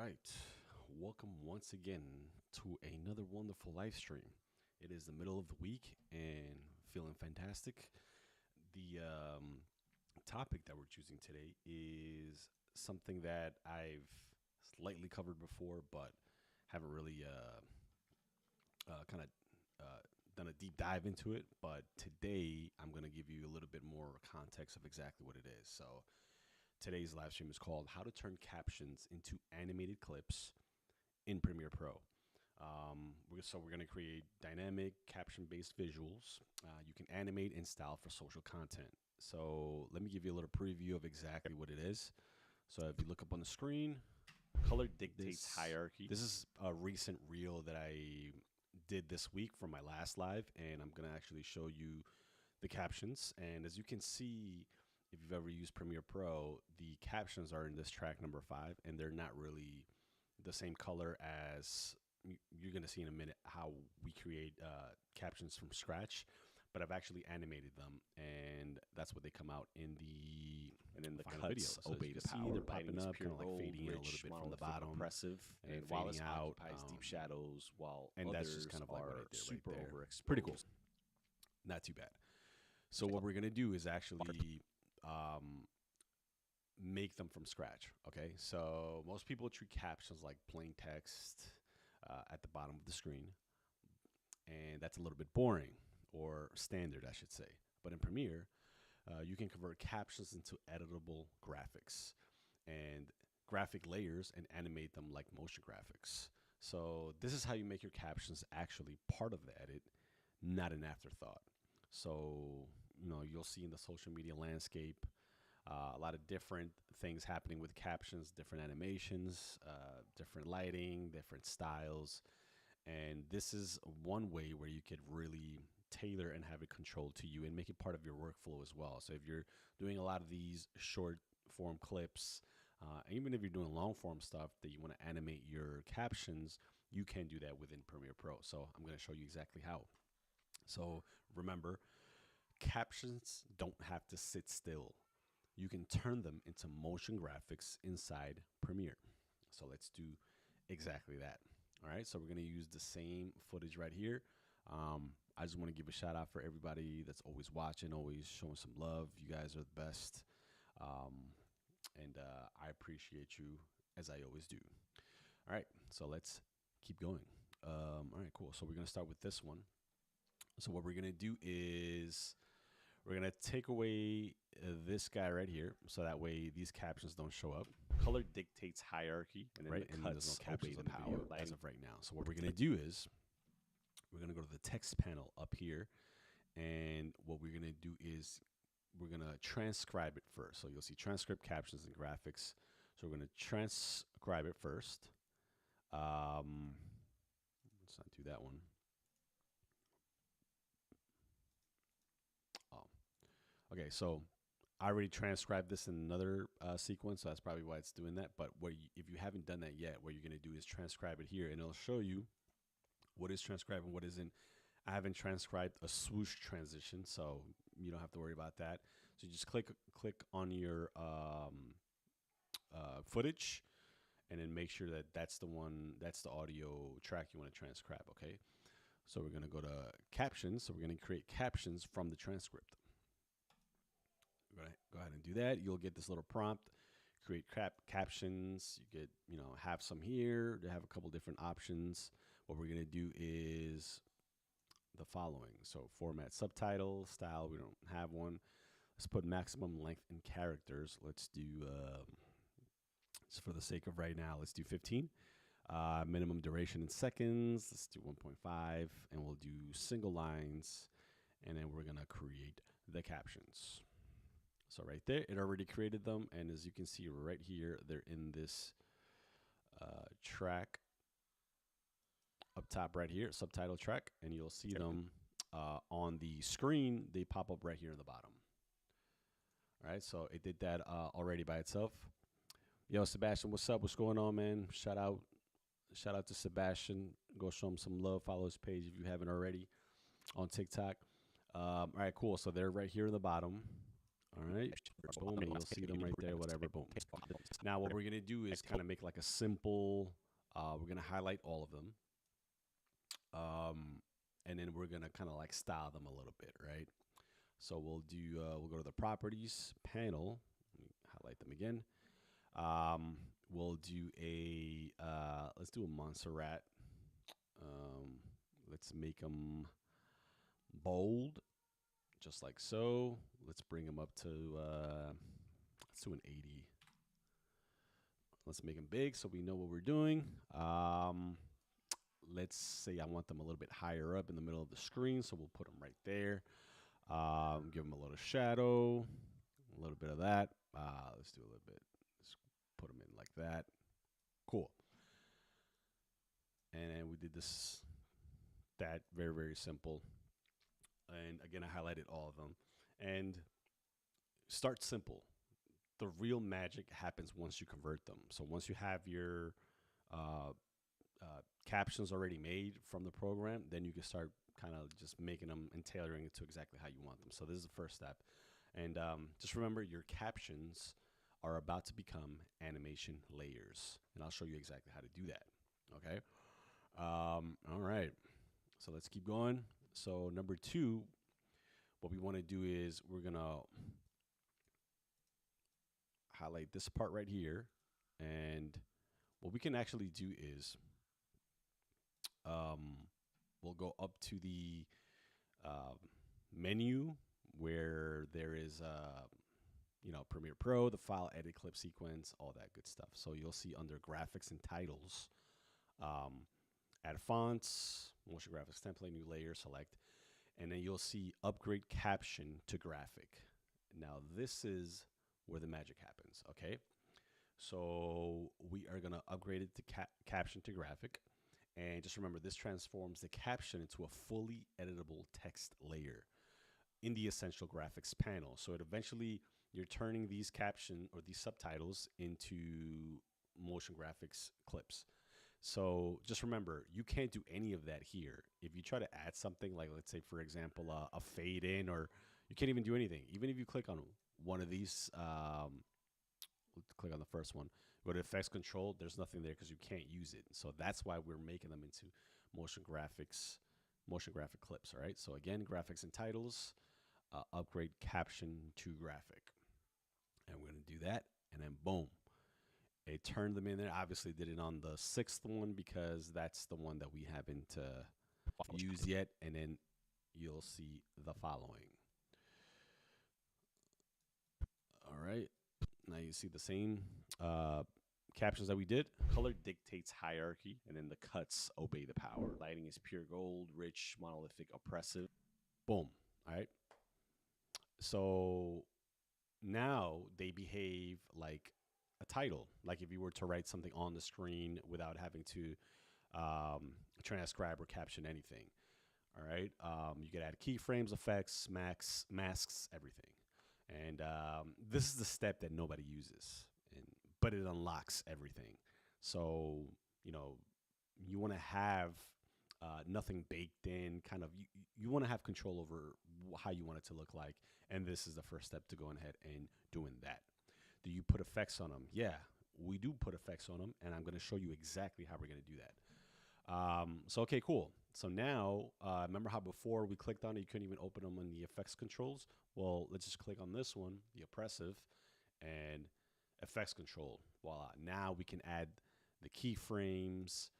right, welcome once again to another wonderful live stream. It is the middle of the week and feeling fantastic. The topic that we're choosing today is something that I've slightly covered before, but haven't really kind of done a deep dive into it. But today I'm going to give you a little bit more context of exactly what it is. So today's live stream is called How to Turn Captions into Animated Clips in Premiere Pro. We're going to create dynamic caption-based visuals. You can animate and style for social content. So let me give you a little preview of exactly what it is. So if you look up on the screen, color dictates hierarchy. This is a recent reel that I did this week from my last live, and I'm going to actually show you the captions. And as you can see, if you've ever used Premiere Pro, the captions are in this track number 5, and they're not really the same color as you're going to see in a minute how we create captions from scratch. But I've actually animated them, and that's what they come out in the final video. So obey the power. They're popping up, kind of like fading in a little bit from the bottom, oppressive, and while fading it out, occupies deep shadows, while and others that's just kind of like what I did super right there. overexposed. Pretty cool, not too bad. So what we're gonna do is actually make them from scratch. Okay, so most people treat captions like plain text at the bottom of the screen, and that's a little bit boring, or standard, I should say. But in Premiere, you can convert captions into editable graphics and graphic layers and animate them like motion graphics. So this is how you make your captions actually part of the edit, not an afterthought. So, you'll see in the social media landscape a lot of different things happening with captions, different animations, different lighting, different styles. And this is one way where you could really tailor and have it controlled to you and make it part of your workflow as well. So if you're doing a lot of these short form clips, even if you're doing long form stuff that you want to animate your captions, you can do that within Premiere Pro. So I'm going to show you exactly how. So remember, captions don't have to sit still. You can turn them into motion graphics inside Premiere. So let's do exactly that. All right, so we're going to use the same footage right here. I just want to give a shout out for everybody that's always watching, always showing some love. You guys are the best. And I appreciate you, as I always do. All right, so let's keep going. All right, cool. So we're going to start with this one. So what we're going to do is we're going to take away this guy right here, so that way these captions don't show up. Color dictates hierarchy, and then and there's no captions on the power as of right now. So what we're going to do is we're going to go to the text panel up here, and what we're going to do is we're going to transcribe it first. So you'll see transcript, captions, and graphics. So we're going to transcribe it first. Let's not do that one. Okay, so I already transcribed this in another sequence, so that's probably why it's doing that. But if you haven't done that yet, what you're going to do is transcribe it here, and it'll show you what is transcribed and what isn't. I haven't transcribed a swoosh transition, so you don't have to worry about that. So you just click on your footage, and then make sure that that's the audio track you want to transcribe, okay? So we're going to go to captions. So we're going to create captions from the transcript. Go ahead and do that. You'll get this little prompt, create captions. You get, have some here. They have a couple different options. What we're going to do is the following. So format subtitles, style, we don't have one. Let's put maximum length in characters. Let's do, just for the sake of right now, let's do 15. Minimum duration in seconds. Let's do 1.5, and we'll do single lines. And then we're going to create the captions. So right there, it already created them. And as you can see right here, they're in this track up top right here, subtitle track. And you'll see them on the screen. They pop up right here in the bottom. All right, so it did that already by itself. Yo, Sebastian, what's up? What's going on, man? Shout out to Sebastian. Go show him some love. Follow his page if you haven't already on TikTok. All right, cool. So they're right here in the bottom. All right. Boom. And you'll see them right there, whatever. Boom. Now, what we're going to do is kind of make like a simple, we're going to highlight all of them. And then we're going to kind of like style them a little bit, right? So we'll do, we'll go to the properties panel. Let me highlight them again. We'll do a, let's do a Montserrat. Let's make them bold, just like so. Let's bring them up to, let's do an 80. Let's make them big so we know what we're doing. Let's say I want them a little bit higher up in the middle of the screen, so we'll put them right there. Give them a little shadow, a little bit of that. Let's do a little bit. Let's put them in like that. Cool. And we did this, that very, very simple. And again, I highlighted all of them. And start simple. The real magic happens once you convert them. So once you have your captions already made from the program, then you can start kind of just making them and tailoring it to exactly how you want them. So this is the first step. And just remember, your captions are about to become animation layers. And I'll show you exactly how to do that. Okay? All right. So let's keep going. So number 2, what we want to do is we're going to highlight this part right here. And what we can actually do is we'll go up to the menu where there is, Premiere Pro, the file, edit, clip, sequence, all that good stuff. So you'll see under graphics and titles, add fonts, motion graphics template, new layer, select, and then you'll see upgrade caption to graphic. Now this is where the magic happens, okay? So we are gonna upgrade it to caption to graphic. And just remember, this transforms the caption into a fully editable text layer in the essential graphics panel. So it eventually, you're turning these caption or these subtitles into motion graphics clips. So just remember, you can't do any of that here. If you try to add something like, let's say, for example, a fade in, or you can't even do anything. Even if you click on one of these, click on the first one, go to effects control, there's nothing there because you can't use it. So that's why we're making them into motion graphic clips, all right? So again, graphics and titles, upgrade caption to graphic. And we're going to do that, and then boom. It turned them in there. Obviously did it on the 6th one because that's the one that we haven't used yet. And then you'll see the following. All right. Now you see the same captions that we did. Color dictates hierarchy, and then the cuts obey the power. Lighting is pure gold, rich, monolithic, oppressive. Boom. All right. So now they behave like a title, like if you were to write something on the screen without having to transcribe or caption anything. All right. You can add keyframes, effects, masks, everything. And this is the step that nobody uses, but it unlocks everything. So, you want to have nothing baked in, kind of, you want to have control over how you want it to look like. And this is the first step to going ahead and doing that. Do you put effects on them? Yeah, we do put effects on them, and I'm going to show you exactly how we're going to do that. So, okay, cool. So now, remember how before we clicked on it, you couldn't even open them in the effects controls? Well, let's just click on this one, the oppressive, and effects control. Voila. Now we can add the keyframes,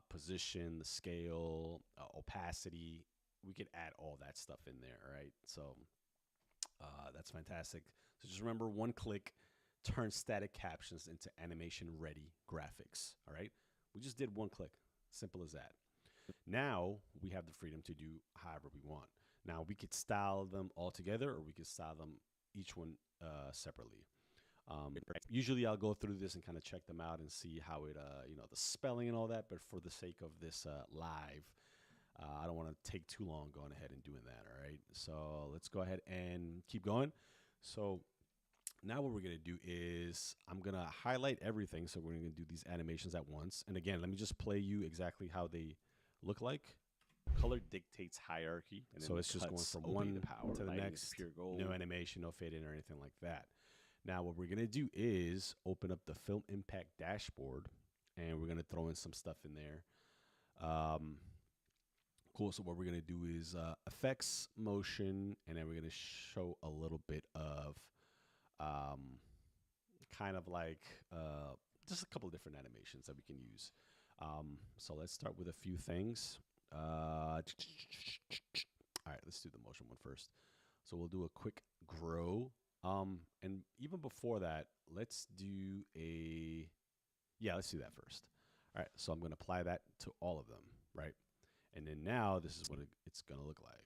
position, the scale, opacity. We could add all that stuff in there, right? So that's fantastic. So just remember, one click turns static captions into animation-ready graphics, all right? We just did one click. Simple as that. Now we have the freedom to do however we want. Now we could style them all together, or we could style them each one separately. Usually I'll go through this and kind of check them out and see how it, the spelling and all that. But for the sake of this live, I don't want to take too long going ahead and doing that. All right. So let's go ahead and keep going. So now what we're going to do is I'm going to highlight everything. So we're going to do these animations at once. And again, let me just play you exactly how they look like. Color dictates hierarchy, and then So the it's just going cuts from obey one the power. to the Lighting is next. pure gold. No animation, no fade in or anything like that. Now, what we're going to do is open up the Film Impact dashboard, and we're going to throw in some stuff in there. Cool. So what we're going to do is effects, motion, and then we're going to show a little bit of kind of like just a couple of different animations that we can use. So let's start with a few things. All right, let's do the motion one first. So we'll do a quick grow. And even before that, let's do let's do that first. All right, so I'm going to apply that to all of them, right? And then now this is what it's going to look like.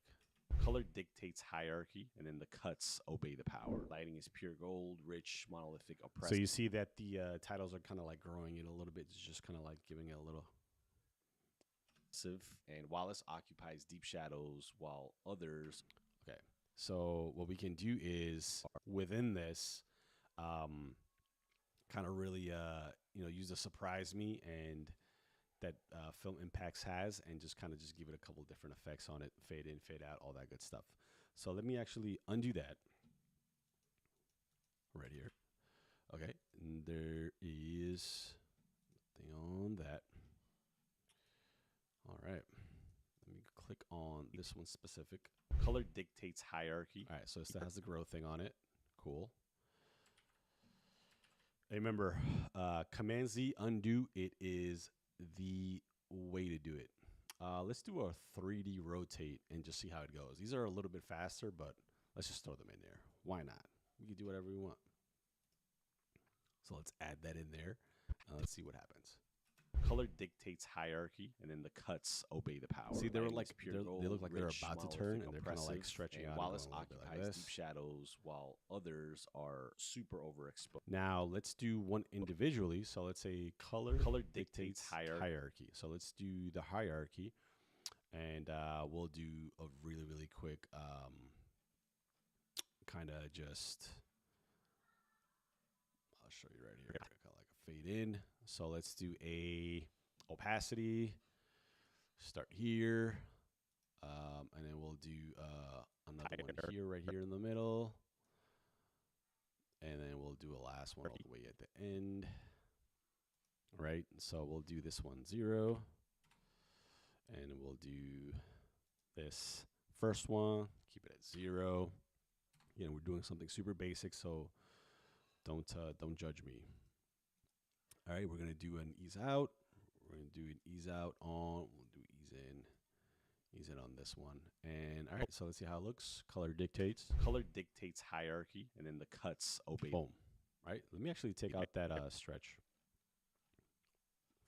Color dictates hierarchy, and then the cuts obey the power. Lighting is pure gold, rich, monolithic, oppressive. So you see that the titles are kind of like growing it a little bit. It's just kind of like giving it a little. And Wallace occupies deep shadows while others. Okay. So what we can do is within this, kind of really, use the surprise me and that Film Impacts has, and just kind of just give it a couple different effects on it, fade in, fade out, all that good stuff. So let me actually undo that right here. Okay, and there is nothing on that. All right, let me click on this one specific. Color dictates hierarchy. All right, so it still has the grow thing on it. Cool. Hey, remember, Command Z undo, it is the way to do it. Let's do a 3D rotate and just see how it goes. These are a little bit faster, but let's just throw them in there. Why not? We can do whatever we want. So let's add that in there. Let's see what happens. Color dictates hierarchy, and then the cuts obey the power. See, they were like pure gold, they look like they're rich, about to turn, and they're kind of like oppressive, stretching and out. Wallace and occupies like deep shadows while others are super overexposed. Now let's do one individually. So let's say color dictates hierarchy. So let's do the hierarchy, and we'll do a really, really quick kind of just. I'll show you right here. Kind of like a fade in. So let's do a opacity. Start here, and then we'll do another one here, right here in the middle, and then we'll do a last one all the way at the end. All right, so we'll do this one 0, and we'll do this first one. Keep it at 0. You know, we're doing something super basic, so don't judge me. All right, we're gonna do an ease out. We're gonna do an ease out on. We'll do ease in on this one. And all right, so let's see how it looks. Color dictates. Color dictates hierarchy, and then the cuts obey. Boom. Right. Let me actually take out that stretch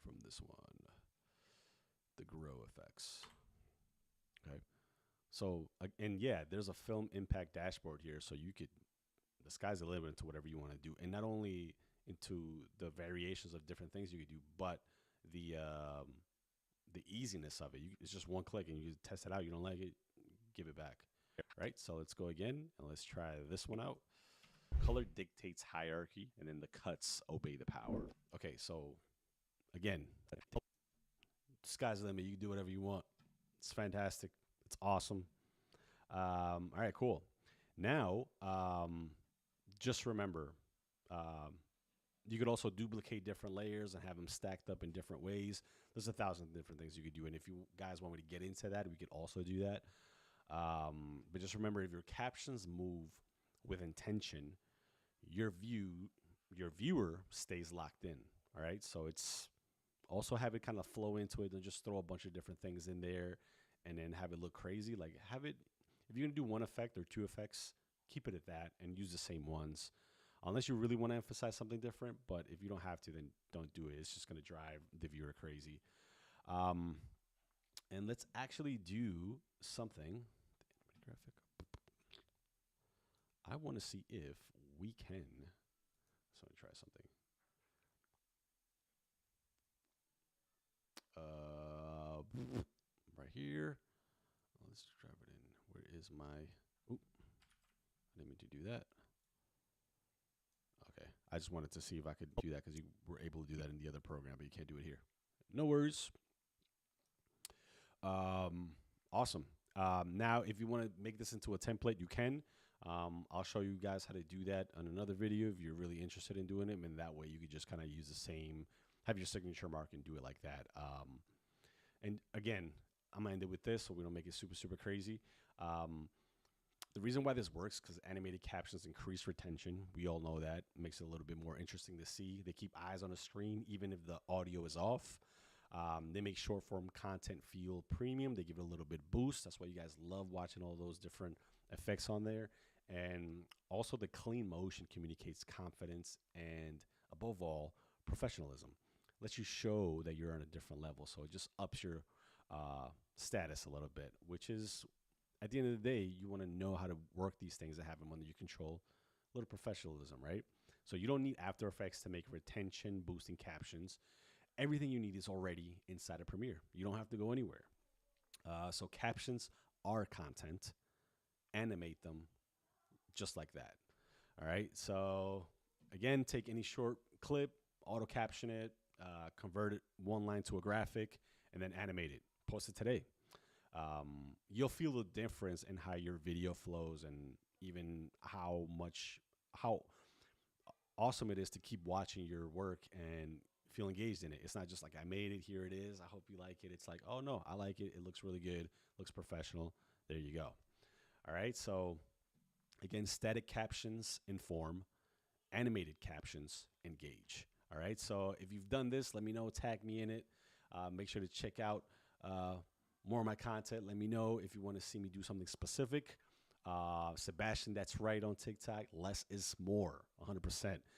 from this one. The grow effects. Okay. So and yeah, there's a Film Impact dashboard here, so you could. The sky's the limit into whatever you want to do, and not only into the variations of different things you could do, but the easiness of it. It's just one click and you test it out. You don't like it, give it back. Right? So let's go again and let's try this one out. Color dictates hierarchy, and then the cuts obey the power. Okay, so again, sky's the limit. You can do whatever you want. It's fantastic. It's awesome. All right, cool. Now, just remember, you could also duplicate different layers and have them stacked up in different ways. There's 1,000 different things you could do. And if you guys want me to get into that, we could also do that. But just remember, if your captions move with intention, your viewer stays locked in. All right. So it's also have it kind of flow into it and just throw a bunch of different things in there and then have it look crazy. Like have it, if you're going to do one effect or two effects, keep it at that and use the same ones. Unless you really want to emphasize something different, but if you don't have to, then don't do it. It's just going to drive the viewer crazy. And let's actually do something. Graphic. I want to see if we can. So let me try something. Right here. Let's drive it in. Where is my? Oop. I didn't mean to do that. Okay, I just wanted to see if I could do that because you were able to do that in the other program, but you can't do it here. No worries. Awesome. Now, if you want to make this into a template, you can. I'll show you guys how to do that on another video if you're really interested in doing it. And that way you could just kind of use the same, have your signature mark and do it like that. And again, I'm gonna end it with this so we don't make it super, super crazy. The reason why this works because animated captions increase retention. We all know that. It makes it a little bit more interesting to see. They keep eyes on the screen even if the audio is off. They make short form content feel premium. They give it a little bit boost. That's why you guys love watching all those different effects on there. And also the clean motion communicates confidence and above all, professionalism. Lets you show that you're on a different level. So it just ups your status a little bit, which is at the end of the day, you want to know how to work these things that have them under your control. A little professionalism, right? So you don't need After Effects to make retention boosting captions. Everything you need is already inside of Premiere. You don't have to go anywhere. So captions are content. Animate them just like that. All right. So again, take any short clip, auto caption it, convert it one line to a graphic, and then animate it. Post it today. You'll feel the difference in how your video flows and even how awesome it is to keep watching your work and feel engaged in it. It's not just like I made it, here it is, I hope you like it. It's like, oh no, I like it. It looks really good, looks professional. There you go. All right. So again, static captions inform, animated captions engage. All right. So if you've done this, let me know, tag me in it. Make sure to check out more of my content. Let me know if you want to see me do something specific. Sebastian, that's right, on TikTok. Less is more, 100%.